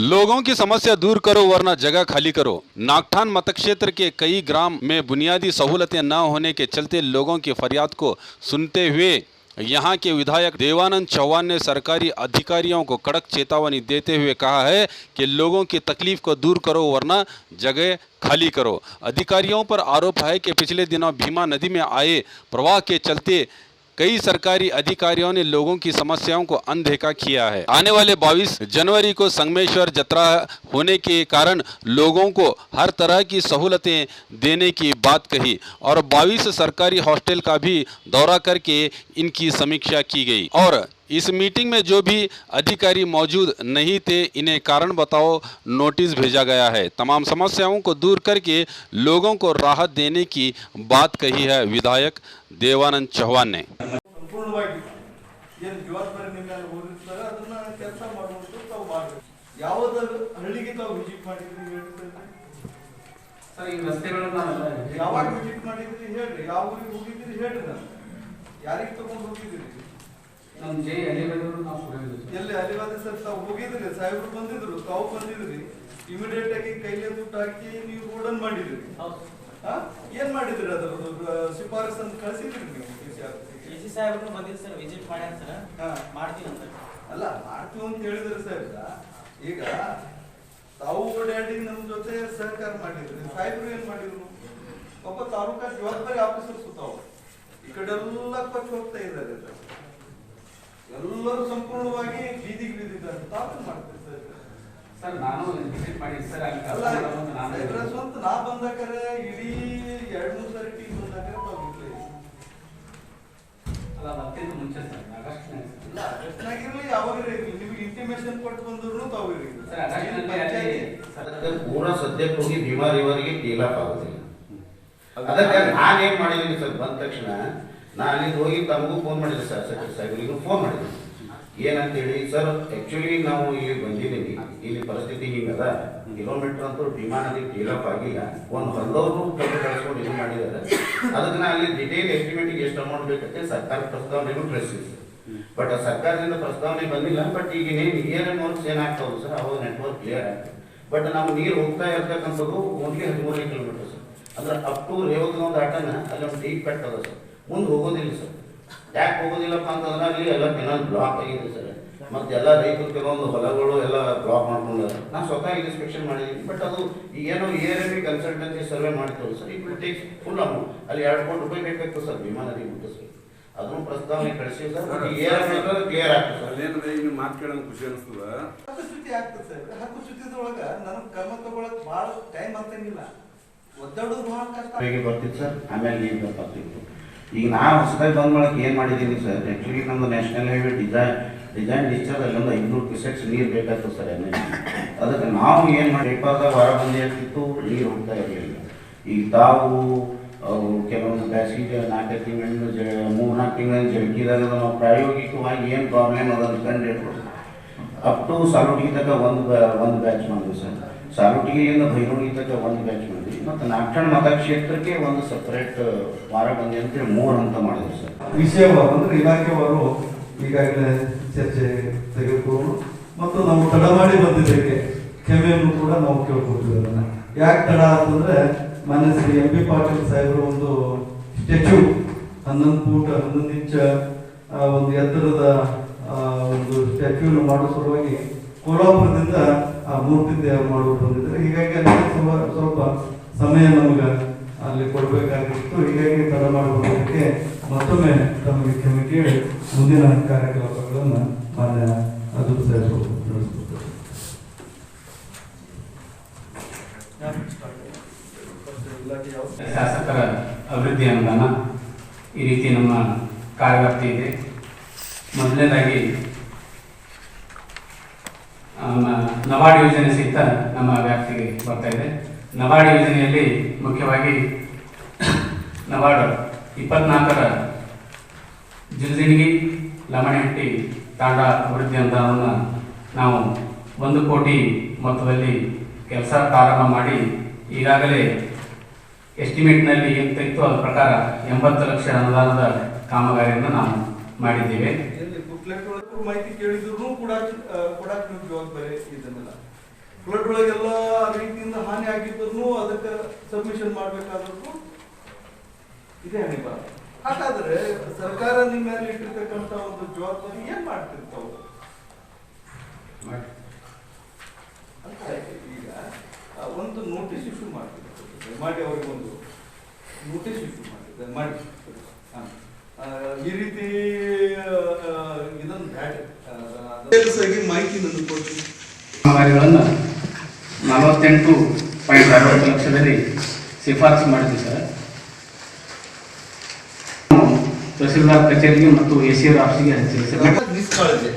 लोगों की समस्या दूर करो वरना जगह खाली करो। नागठान मतक्षेत्र के कई ग्राम में बुनियादी सहूलतें न होने के चलते लोगों की फरियाद को सुनते हुए यहां के विधायक देवानंद चौहान ने सरकारी अधिकारियों को कड़क चेतावनी देते हुए कहा है कि लोगों की तकलीफ को दूर करो वरना जगह खाली करो। अधिकारियों पर आरोप है कि पिछले दिनों भीमा नदी में आए प्रवाह के चलते कई सरकारी अधिकारियों ने लोगों की समस्याओं को अनदेखा किया है। आने वाले 22 जनवरी को संगमेश्वर जत्रा होने के कारण लोगों को हर तरह की सहूलतें देने की बात कही और 22 सरकारी हॉस्टल का भी दौरा करके इनकी समीक्षा की गई और इस मीटिंग में जो भी अधिकारी मौजूद नहीं थे इन्हें कारण बताओ नोटिस भेजा गया है। तमाम समस्याओं को दूर करके लोगों को राहत देने की बात कही है विधायक देवानंद चौहान ने। ನಮ್ಮ ಜೈ ಅಲಿವಾದವರು ನಾವು ಕೊಡೋದು ಎಲ್ಲಿ ಅಲಿವಾದ ಸರ್ ತಾವು ಹೋಗಿದ್ರಿ ಸಾಹೇಬರು ಬಂದಿದ್ರು ತಾವು ಬಂದಿದ್ರಿ ಇಮಿಡಿಯೇಟ್ ಆಗಿ ಕೈಲೇ ದುಡ್ಡು ಹಾಕಿ ನೀವು ರೋಡನ್ ಮಾಡಿದ್ರಿ ಏನ್ ಮಾಡಿದ್ರಿ ಅದರದ್ದು ಶಿಫಾರಸ್ ಅಂತ ಕಳಿಸಿದ್ರಿ ನೀವು ಎಸಿ ಸಾಹೇಬರು ಬಂದಿದ್ರು ಸರ್ ವಿಸಿಟ್ ಮಾಡ್ಯಾರ ಸರ್ ಮಾಡ್ತೀವಿ ಅಂತ ಅಲ್ಲ ಮಾಡ್ತೀವಿ ಅಂತ ಹೇಳಿದ್ರೆ ಸಾಹೇಬ್ರ ಈಗ ತಾವು ಓಡಾಡಿ ನಮ್ಮ ಜೊತೆ ಸಹಕಾರ ಮಾಡಿದ್ರಿ ಸಾಹೇಬರು ಏನ್ ಮಾಡಿದ್ರು ಒಬ್ಬ ತಾಲೂಕಾ ಜವಾಬ್ದಾರಿ ಆಫೀಸರ್ಸ್ ತಾವು ಈ ಕಡೆ ಎಲ್ಲ ಪಕ್ಕ ಹೋಗ್ತಾ ಇದ್ದಾರೆ ಎಲ್ಲರೂ ಸಂಪೂರ್ಣವಾಗಿ ಬೀದಿಗೆ ಬಿದ್ದಿದ್ದಾರೆ ತಾವು ಮಾಡ್ತೀವಿ ಸರ್ ಸರ್ ನಾನು ವಿಸಿಟ್ ಮಾಡಿದ್ದೆ ಸರ್ ಅಲ್ಲ ಸ್ವಂತ ನಾ ಬಂದಾಕರೆ ಇಡೀ 2-3 ಸಾರಿ ಟೀಮ್ ಬಂದಾಕರೆ ತಾವು ಬಿಡ್ಲಿ ಅಲ್ಲ ಮತ್ತಿಂದ ಮುಂಚೆ ಸರ್ ಆಗಸ್ಟ್ನಾಗಿರ್ಲಿ ಯಾವಾಗಲೇ ಇರಲಿ ನಿಮಗೆ ಇಂಟಿಮೇಷನ್ ಕೊಟ್ಟು ಬಂದ್ರು ತಾವು ಇರಲಿ ಸರ್ ಪೂರಾ ಸದ್ಯಕ್ಕೆ ಹೋಗಿ ಭೀಮಾ ರಿವರ್ಗೆ ಟೇಲಾಪ್ ಆಗೋದಿಲ್ಲ ಅದಕ್ಕೆ ನಾನೇನ್ ಮಾಡಿದ್ದೀನಿ ಸರ್ ಬಂದ ತಕ್ಷಣ ನಾ ಅಲ್ಲಿ ಹೋಗಿ ತಮಗೂ ಫೋನ್ ಮಾಡಿದ್ದೆ ಸರ್ ಸೆಕ್ರೆಟರಿ ಸಾಹೇಬರಿಗೂ ಫೋನ್ ಮಾಡಿದ್ದೆ ಏನಂತೇಳಿ ಸರ್ ಆ್ಯಕ್ಚುಲಿ ನಾವು ಇಲ್ಲಿ ಬಂದಿದ್ದೀವಿ ಇಲ್ಲಿ ಪರಿಸ್ಥಿತಿ ಹಿಂಗದ ಕಿಲೋಮೀಟರ್ ಅಂತೂ ಭೀಮಾ ನದಿ ಟೇಲಪ್ ಆಗಿಲ್ಲ ಒಂದು ಹೊಲದವರು ಕಬ್ಬು ಕಳಿಸ್ಕೊಂಡು ಇದು ಮಾಡಿದ್ದಾರೆ ಅದಕ್ಕೆ ನಾ ಅಲ್ಲಿ ಡಿಟೇಲ್ ಎಸ್ಟಿಮೇಟಿಗೆ ಎಷ್ಟು ಅಮೌಂಟ್ ಬೇಕಂತೆ ಸರ್ಕಾರ ಪ್ರಸ್ತಾವನೆಗೂ ಕಳಿಸಿದ್ವಿ ಬಟ್ ಸರ್ಕಾರದಿಂದ ಪ್ರಸ್ತಾವನೆ ಬಂದಿಲ್ಲ ಬಟ್ ಈಗ ಏನೇನು ವರ್ಕ್ಸ್ ಏನಾಗ್ತಾವೆ ಸರ್ ಅವಾಗ ನೆಟ್ವರ್ಕ್ ಕ್ಲಿಯರ್ ಆಗ್ತದೆ ಬಟ್ ನಾವು ನೀರು ಹೋಗ್ತಾ ಇರ್ತಕ್ಕಂಥದ್ದು ಓನ್ಲಿ 13 ಕಿಲೋಮೀಟರ್ ಸರ್ ಅಂದ್ರೆ ಅಪ್ ಟು ರೇವಗನೊಂದು ಆಟನ ಅಲ್ಲಿ ಒಂದು ಡೀಪ್ ಕಟ್ ಅದ ಸರ್ ಮುಂದೆ ಹೋಗೋದಿಲ್ಲ ಸರ್ ಯಾಕೆ ಹೋಗೋದಿಲ್ಲಪ್ಪ ಅಂತಂದ್ರೆ ಅಲ್ಲಿ ಎಲ್ಲ ಕೆನಾಲ್ ಬ್ಲಾಕ್ ಆಗಿದೆ ಸರ್ ಮತ್ತೆ ಎಲ್ಲ ರೈತರು ಕೆಲವೊಂದು ಹೊಲಗಳು ಎಲ್ಲ ಬ್ಲಾಕ್ ಮಾಡ್ಕೊಂಡಾರೆ ನಾನು ಸ್ವತಃ ಇನ್ಸ್ಪೆಕ್ಷನ್ ಮಾಡಿದ್ದೀನಿ ಬಟ್ ಅದು ಏನೋ ARMB ಕನ್ಸಲ್ಟೆನ್ಸಿ ಸರ್ವೆ ಮಾಡ್ತೀವಿ sir it will take full amount ಅಲ್ಲಿ 2 ಕೋಟಿ ರೂಪಾಯಿ ಬೇಕಾಗ್ತದೆ ಸರ್ ಭೀಮಾ ನದಿ ಬಿಟ್ಟು ಸರ್ ಅದನ್ನು ಪ್ರಸ್ತಾವನೆ ಕಳಿಸಿ ಸರ್ ARMB ಕ್ಲಿಯರ್ ಆಗ್ತದೆ ಸರ್ ಅದೇನಂದ್ರೆ ಈಗ ಮಾತು ಕೇಳೋದು ಖುಷಿ ಅನಿಸ್ತದ ಹಕ್ಕುಚ್ಯುತಿ ಆಗ್ತದೆ ಸರ್ ಹಕ್ಕುಚ್ಯುತಿದೊಳಗೆ ನನಗೆ ಕ್ರಮ ತಗೊಳಕ್ ಭಾಳ ಟೈಮ್ ಆಗ್ತಂಗಿಲ್ಲ ಒದ್ದಾಡೋದು ಭಾಳ ಕಷ್ಟ ಬರ್ತಿತ್ತು ಸರ್ ಆಮೇಲೆ ನೀರು ಬರ್ತಿತ್ತು ಈಗ ನಾ ಹೊಸದಾಗಿ ಬಂದ್ ಮಾಡಕ್ಕೆ ಏನು ಮಾಡಿದ್ದೀನಿ ಸರ್ ಆ್ಯಕ್ಚುಲಿ ನಮ್ಮದು ನ್ಯಾಷನಲ್ ಹೈವೇ ಡಿಸೈನ್ ಡಿಸ್ಚಾರ್ಜ್ ಅಲ್ಲೊಂದು 500 ಕ್ಯೂಸೆಕ್ಸ್ ನೀರು ಬೇಕಾಗ್ತದೆ ಸರ್ ಅದಕ್ಕೆ ನಾವು ಏನು ಮಾಡಿ ಪೇಪರ್ದಾಗ ವಾರ ಬಂದಿ ಆಗ್ತಿತ್ತು ನೀರು ಹೋಗ್ತಾ ಇರಲಿಲ್ಲ ಈಗ ತಾವು ಕೆಲವೊಂದು ಬೇಸಿಗೆ 4 ತಿಂಗಳು 3-4 ತಿಂಗಳ ಜಳಕಿದಾಗ ನಾವು ಪ್ರಾಯೋಗಿಕವಾಗಿ ಏನು ಪ್ರಾಬ್ಲಮ್ ಅದನ್ನು ಕಂಡು ಹಿಡ್ಕೊಂಡು ಅಪ್ ಟು ಸಾಲುಟಿಗೆ ತಕ್ಕ ಒಂದು ಬ್ಯಾಚ್ ಮಾಡಿದ್ವಿ ಸರ್ ಸಾಲುಟಿಗೆಯಿಂದ ಭೈರೂರಿಗೆ ತಕ್ಕ ಒಂದು ಬ್ಯಾಚ್ ಮಾಡಿದ್ವಿ ಮತ್ತು ನಾಗಠಾಣ ಮತಕ್ಷೇತ್ರಕ್ಕೆ ಒಂದು ಸಪ್ರೇಟ್ ವಾರ ಬಂದಿ ಅಂತೇಳಿ 3 ಹಂತ ಮಾಡಿದ್ವಿ ಸರ್ ವಿಷಯವಾರು ಅಂದರೆ ಇಲಾಖೆವಾರು ಈಗಾಗಲೇ ಚರ್ಚೆ ತೆಗೆದುಕೊಂಡು ಮತ್ತು ನಾವು ತಡ ಮಾಡಿ ಬಂದಿದ್ದಕ್ಕೆ ಕ್ಷಮೆಯನ್ನು ಕೂಡ ನಾವು ಕೇಳ್ಕೊಳ್ತೀವಿ ಅದನ್ನು ಯಾಕೆ ತಡ ಅಂತಂದರೆ ಮಾನ್ಯ ಶ್ರೀ MP ಪಾಟೀಲ್ ಸಾಹೇಬರು ಒಂದು ಸ್ಟ್ಯಾಚ್ಯೂ 11 ಫೂಟ್ 11 ಇಂಚ್ ಒಂದು ಎತ್ತರದ ಒಂದು ಸ್ಟ್ಯಾಚ್ಯೂನ ಮಾಡೋ ಸಲುವಾಗಿ ಕೋಲಾಪುರದಿಂದ ಆ ಮೂರ್ತಿ ತಯಾರು ಮಾಡೋದು ಬಂದಿದ್ದಾರೆ ಹೀಗಾಗಿ ಅಲ್ಲಿ ಸ್ವಲ್ಪ ಸಮಯ ನಮಗೆ ಅಲ್ಲಿ ಕೊಡಬೇಕಾಗಿತ್ತು ಹೀಗಾಗಿ ತಡ ಮಾಡಿಕೊಳ್ಳೋದಕ್ಕೆ ಮತ್ತೊಮ್ಮೆ ತಮಗೆ ಕ್ಷಮೆ ಕೇಳಿ ಮುಂದಿನ ಕಾರ್ಯಕ್ರಮಗಳನ್ನು ಮಾನ್ಯ ಅದು ಶಾಸಕರ ಅಭಿವೃದ್ಧಿ ಅನುದಾನ ಈ ರೀತಿ ನಮ್ಮ ಕಾರ್ಯವ್ಯಾಪ್ತಿ ಇದೆ ಮೊದಲನೇದಾಗಿ ನಬಾರ್ಡ್ ಯೋಜನೆ ಸಹಿತ ನಮ್ಮ ವ್ಯಾಪ್ತಿಗೆ ಬರ್ತಾ ಇದೆ ನಬಾರ್ಡ್ ಯೋಜನೆಯಲ್ಲಿ ಮುಖ್ಯವಾಗಿ ನಬಾರ್ಡ್ 24ರ ಜಿಲ್ಜಿಣಗಿ ಲಮಣಹಟ್ಟಿ ತಾಂಡ ಅಭಿವೃದ್ಧಿ ಅನುದಾನವನ್ನು ನಾವು 1 ಕೋಟಿ ಮೊತ್ತದಲ್ಲಿ ಕೆಲಸ ಪ್ರಾರಂಭ ಮಾಡಿ ಈಗಾಗಲೇ ಎಸ್ಟಿಮೇಟ್ನಲ್ಲಿ ಏನು ಇತ್ತು ಅದರ ಪ್ರಕಾರ 80 ಲಕ್ಷ ಅನುದಾನದ ಕಾಮಗಾರಿಯನ್ನು ನಾವು ಮಾಡಿದ್ದೇವೆ. ಮಾಹಿತಿ ಕೇಳಿದ್ರು ಕೂಡ ಕೊಡಕ್ಕೆ ಜವಾಬ್ದಾರಿ ಇದನ್ನೆಲ್ಲ ಫ್ಲಡ್ ಒಳಗೆಲ್ಲ ರೀತಿಯಿಂದ ಹಾನಿ ಆಗಿದ್ರು ಅದಕ್ಕೆ ಸಬ್ಮಿಷನ್ ಮಾಡಬೇಕಾದ್ರೂ ಇದೇ ಹಣಿಬಾರ. ಹಾಗಾದ್ರೆ ಸರ್ಕಾರ ನಿಮ್ಮ ಮೇಲೆ ಇಟ್ಟಿರ್ತಕ್ಕಂಥ ಒಂದು ಜವಾಬ್ದಾರಿ ಏನ್ ಮಾಡ್ತಿರ್ತಾವ ಅಂತ ಈಗ ಒಂದು ನೋಟಿಸ್ ಇಶ್ಯೂ ಮಾಡ್ತಿರ್ತಾರೆ ಮಾಡಿ, ಅವ್ರಿಗೆ ಒಂದು ನೋಟಿಸ್ ಇಶ್ಯೂ ಮಾಡಿದ್ದಾರೆ ಮಾಡಿ ಈ ರೀತಿ ಇದನ್ನು ಮಾಹಿತಿ ನನಗೆ ಕೊಡ್ತೀನಿ. ಕಾಮಗಾರಿಗಳನ್ನು 48.60 ಲಕ್ಷದಲ್ಲಿ ಶಿಫಾರಸು ಮಾಡಿದ್ವಿ ಸರ್. ತಹಸೀಲ್ದಾರ್ ಕಚೇರಿಗೆ ಮತ್ತು ಎಸಿಆರ್ ಆಫೀಸ್ಗೆ ನಿಷ್ಕಾಳಜಿ.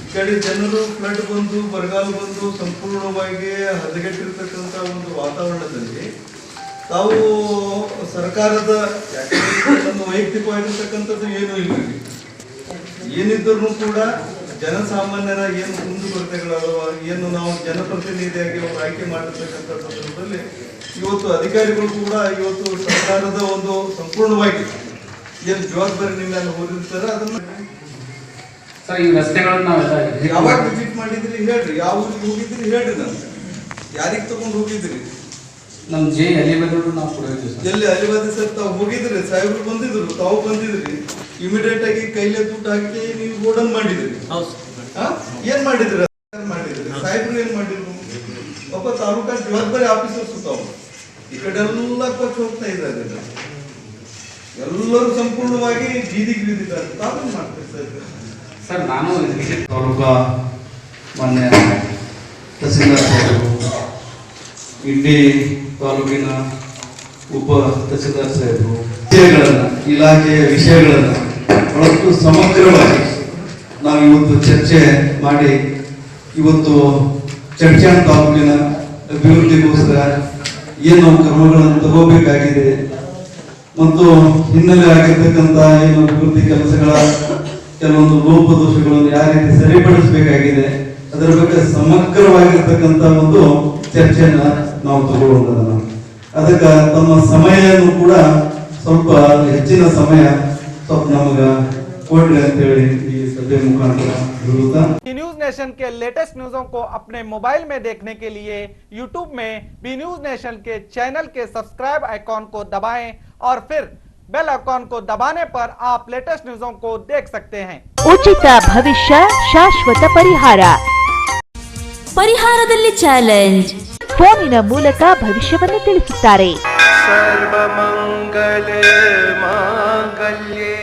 ಈ ಕಡೆ ಜನರು ಫ್ಲಡ್ ಬಂದು ಬರಗಾಲ ಬಂದು ಸಂಪೂರ್ಣವಾಗಿ ಹದಗೆಟ್ಟಿರ್ತಕ್ಕಂಥ ಒಂದು ವಾತಾವರಣದಲ್ಲಿ ತಾವು ಸರ್ಕಾರದ ಒಂದು ವೈಯಕ್ತಿಕವಾಗಿರ್ತಕ್ಕಂಥದ್ದು ಏನೂ ಇಲ್ಲ, ಏನಿದ್ದರೂ ಕೂಡ ಜನಸಾಮಾನ್ಯರ ಏನು ಕುಂದುಕೊರತೆಗಳವ, ಏನು ನಾವು ಜನಪ್ರತಿನಿಧಿಯಾಗಿ ಅವರು ಆಯ್ಕೆ ಮಾಡಿರ್ತಕ್ಕಂಥ ಸಂದರ್ಭದಲ್ಲಿ ಇವತ್ತು ಅಧಿಕಾರಿಗಳು ಕೂಡ ಇವತ್ತು ಸರ್ಕಾರದ ಒಂದು ಸಂಪೂರ್ಣವಾಗಿ ಏನು ಜವಾಬ್ದಾರಿ ನಿಮ್ಮ ಹೊಂದಿರ್ತಾರೆ ಅದನ್ನ ಸರ್ ಈ ರಸ್ತೆಗಳನ್ನು ನಾವೆಲ್ಲ ಯಾವಾಗ ವಿಸಿಟ್ ಮಾಡಿದ್ರಿ ಹೇಳ್ರಿ, ಯಾವ ಊರಿಗೆ ಹೋಗಿದ್ರಿ ಹೇಳ್ರಿ, ನಮ್ಗೆ ಯಾರಿಗೆ ತಗೊಂಡು ಹೋಗಿದ್ರಿ? ನಮ್ಮ ಜೆ ಅಲಿಬಾದ್ ನಾವು ಕೊಡೋದು ಸರ್. ಎಲ್ಲಿ ಅಲಿಬಾದ್ ಸರ್ ತಾವು ಹೋಗಿದ್ರಿ, ಸಾಹೇಬ್ರು ಬಂದಿದ್ರು, ತಾವು ಬಂದಿದ್ರಿ, ಇಮಿಡಿಯೇಟ್ ಆಗಿ ಕೈಲೇ ದುಡ್ಡು ಹಾಕಿ ನೀವು ಗೋಡನ್ ಮಾಡಿದ್ರಿ. ಏನ್ ಮಾಡಿದ್ರಿ? ಮಾಡಿದ್ರಿ ಸಾಹೇಬ್ರು ಏನ್ ಮಾಡಿದ್ರು? ಒಬ್ಬ ತಾಲೂಕಾ ಜವಾಬ್ದಾರಿ ಆಫೀಸರ್ಸ್ ತಾವು ಈ ಕಡೆ ಎಲ್ಲ ಕೊಟ್ಟು ಹೋಗ್ತಾ ಇದ್ದಾರೆ, ಎಲ್ಲರೂ ಸಂಪೂರ್ಣವಾಗಿ ಬೀದಿಗೆ ಬಿದ್ದಿದ್ದಾರೆ. ತಾವೇನ್ ಮಾಡ್ತೀರಿ ಸರ್? ನಾನು ತಾಲೂಕಾ ಮಾನ್ಯ ತಹಸೀಲ್ದಾರ್ ಸಾಹೇಬರು, ಇಂಡಿ ತಾಲೂಕಿನ ಉಪ ತಹಸೀಲ್ದಾರ್ ಸಾಹೇಬರು ಇಲಾಖೆಯ ವಿಷಯಗಳನ್ನು ಬಹಳಷ್ಟು ಸಮಗ್ರವಾಗಿ ನಾವು ಇವತ್ತು ಚರ್ಚೆ ಮಾಡಿ ಇವತ್ತು ಚಡ್ಚಾಣ ತಾಲೂಕಿನ ಅಭಿವೃದ್ಧಿಗೋಸ್ಕರ ಏನು ಕ್ರಮಗಳನ್ನು ತಗೋಬೇಕಾಗಿದೆ ಮತ್ತು ಹಿನ್ನೆಲೆ ಆಗಿರ್ತಕ್ಕಂಥ ಏನು ಅಭಿವೃದ್ಧಿ ಕೆಲಸಗಳ ಕೆಲವೊಂದು ಲೋಪದೋಷಗಳನ್ನು ಯಾವ ರೀತಿ ಸರಿಪಡಿಸಬೇಕಾಗಿದೆ ಅದರ ಬಗ್ಗೆ ಸಮಗ್ರವಾಗಿರ್ತಕ್ಕಂಥ ಒಂದು ಚರ್ಚೆಯನ್ನ ನಾವು ತಗೊಳ್ಳೋಣ. ಅದಕ್ಕೆ ತಮ್ಮ ಸಮಯವನ್ನು ಕೂಡ ಸ್ವಲ್ಪ ಹೆಚ್ಚಿನ ಸಮಯ ಸ್ವಲ್ಪ ನಮಗೆ ಕೊಡ್ರಿ ಅಂತ ಹೇಳಿ ಈ ಸಭೆ ಮುಖಾಂತರ ಹೇಳುತ್ತಾ, न्यूज नेशन के लेटेस्ट न्यूज़ों को अपने मोबाइल में देखने के लिए यूट्यूब में बी न्यूज नेशन के चैनल के सब्सक्राइब आइकॉन को दबाएं और फिर बेल आइकॉन को दबाने पर आप लेटेस्ट न्यूज़ों को देख सकते हैं। ಉಚಿತ ಭವಿಷ್ಯ ಶಾಶ್ವತ ಪರಿಹಾರ. ಪರಿಹಾರದಲ್ಲಿ ಚಾಲೆಂಜ್. ಫೋನಿನ ಮೂಲಕ ಭವಿಷ್ಯವನ್ನು ತಿಳಿಸುತ್ತಾರೆ.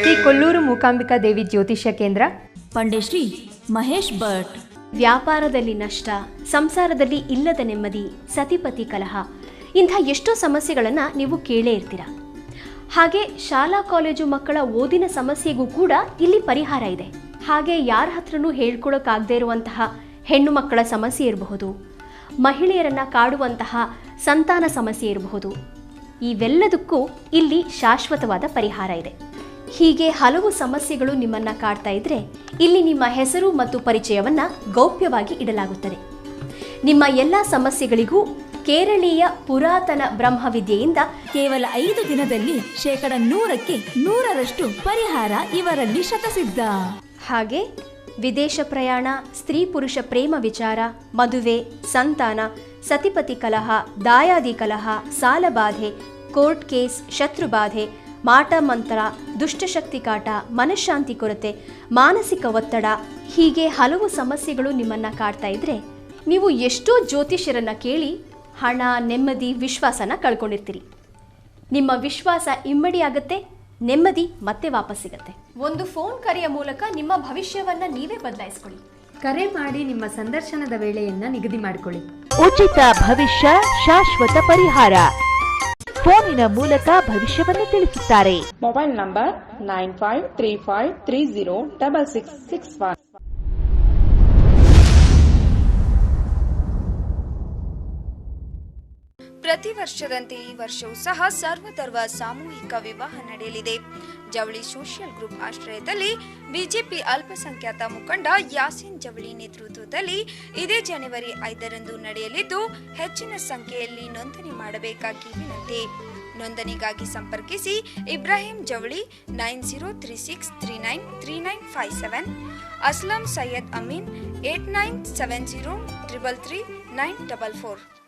ಶ್ರೀ ಕೊಲ್ಲೂರು ಮೂಕಾಂಬಿಕಾ ದೇವಿ ಜ್ಯೋತಿಷ್ಯ ಕೇಂದ್ರ, ಪಂಡಿಶ್ರೀ ಮಹೇಶ್ ಭಟ್. ವ್ಯಾಪಾರದಲ್ಲಿ ನಷ್ಟ, ಸಂಸಾರದಲ್ಲಿ ಇಲ್ಲದ ನೆಮ್ಮದಿ, ಸತಿಪತಿ ಕಲಹ, ಇಂಥ ಎಷ್ಟೋ ಸಮಸ್ಯೆಗಳನ್ನು ನೀವು ಕೇಳೇ ಇರ್ತೀರ. ಹಾಗೆ ಶಾಲಾ ಕಾಲೇಜು ಮಕ್ಕಳ ಓದಿನ ಸಮಸ್ಯೆಗೂ ಕೂಡ ಇಲ್ಲಿ ಪರಿಹಾರ ಇದೆ. ಹಾಗೆ ಯಾರ ಹತ್ರನೂ ಹೇಳ್ಕೊಳಕ್ಕಾಗದೇ ಇರುವಂತಹ ಹೆಣ್ಣು ಮಕ್ಕಳ ಸಮಸ್ಯೆ ಇರಬಹುದು, ಮಹಿಳೆಯರನ್ನು ಕಾಡುವಂತಹ ಸಂತಾನ ಸಮಸ್ಯೆ ಇರಬಹುದು, ಇವೆಲ್ಲದಕ್ಕೂ ಇಲ್ಲಿ ಶಾಶ್ವತವಾದ ಪರಿಹಾರ ಇದೆ. ಹೀಗೆ ಹಲವು ಸಮಸ್ಯೆಗಳು ನಿಮ್ಮನ್ನು ಕಾಡ್ತಾ ಇದ್ರೆ ಇಲ್ಲಿ ನಿಮ್ಮ ಹೆಸರು ಮತ್ತು ಪರಿಚಯವನ್ನು ಗೌಪ್ಯವಾಗಿ ಇಡಲಾಗುತ್ತದೆ. ನಿಮ್ಮ ಎಲ್ಲ ಸಮಸ್ಯೆಗಳಿಗೂ ಕೇರಳೀಯ ಪುರಾತನ ಬ್ರಹ್ಮವಿದ್ಯೆಯಿಂದ ಕೇವಲ 5 ದಿನದಲ್ಲಿ 100% 100% ಪರಿಹಾರ ಇವರಲ್ಲಿ ಶತಸಿದ್ಧ. ಹಾಗೆ ವಿದೇಶ ಪ್ರಯಾಣ, ಸ್ತ್ರೀ ಪುರುಷ ಪ್ರೇಮ ವಿಚಾರ, ಮದುವೆ, ಸಂತಾನ, ಸತಿಪತಿ ಕಲಹ, ದಾಯಾದಿ ಕಲಹ, ಸಾಲಬಾಧೆ, ಕೋರ್ಟ್ ಕೇಸ್, ಶತ್ರುಬಾಧೆ, ಮಾಟ ಮಂತ್ರ, ದುಷ್ಟಶಕ್ತಿ ಕಾಟ, ಮನಃಶಾಂತಿ ಕೊರತೆ, ಮಾನಸಿಕ ಒತ್ತಡ, ಹೀಗೆ ಹಲವು ಸಮಸ್ಯೆಗಳು ನಿಮ್ಮನ್ನು ಕಾಡ್ತಾ ಇದ್ರೆ ನೀವು ಎಷ್ಟೋ ಜ್ಯೋತಿಷ್ಯರನ್ನು ಕೇಳಿ ಹಣ, ನೆಮ್ಮದಿ, ವಿಶ್ವಾಸನ ಕಳ್ಕೊಂಡಿರ್ತೀರಿ. ನಿಮ್ಮ ವಿಶ್ವಾಸ ಇಮ್ಮಡಿಯಾಗುತ್ತೆ, ನೆಮ್ಮದಿ ಮತ್ತೆ ವಾಪಸ್ ಸಿಗುತ್ತೆ. ಒಂದು ಫೋನ್ ಕರೆಯ ಮೂಲಕ ನಿಮ್ಮ ಭವಿಷ್ಯವನ್ನ ನೀವೇ ಬದಲಾಯಿಸಿಕೊಳ್ಳಿ. ಕರೆ ಮಾಡಿ ನಿಮ್ಮ ಸಂದರ್ಶನದ ವೇಳೆಯನ್ನ ನಿಗದಿ ಮಾಡಿಕೊಳ್ಳಿ. ಉಚಿತ ಭವಿಷ್ಯ ಶಾಶ್ವತ ಪರಿಹಾರ. ಫೋನಿನ ಮೂಲಕ ಭವಿಷ್ಯವನ್ನು ತಿಳಿಸುತ್ತಾರೆ. Mobile number 9535306661. ಪ್ರತಿ ವರ್ಷದಂತೆ ಈ ವರ್ಷವೂ ಸಹ ಸರ್ವಧರ್ಮ ಸಾಮೂಹಿಕ ವಿವಾಹ ನಡೆಯಲಿದೆ. ಜವಳಿ ಸೋಷಿಯಲ್ ಗ್ರೂಪ್ ಆಶ್ರಯದಲ್ಲಿ ಬಿಜೆಪಿ ಅಲ್ಪಸಂಖ್ಯಾತ ಮುಖಂಡ ಯಾಸೀನ್ ಜವಳಿ ನೇತೃತ್ವದಲ್ಲಿ ಇದೇ ಜನವರಿ 5ರಂದು ನಡೆಯಲಿದ್ದು ಹೆಚ್ಚಿನ ಸಂಖ್ಯೆಯಲ್ಲಿ ನೋಂದಣಿ ಮಾಡಬೇಕಾಗಿ ವಿನಂತಿ. ನೋಂದಣಿಗಾಗಿ ಸಂಪರ್ಕಿಸಿ ಇಬ್ರಾಹಿಂ ಜವಳಿ 9036393957, ಅಸ್ಲಂ ಸೈಯದ್ ಅಮೀನ್ 8970333944.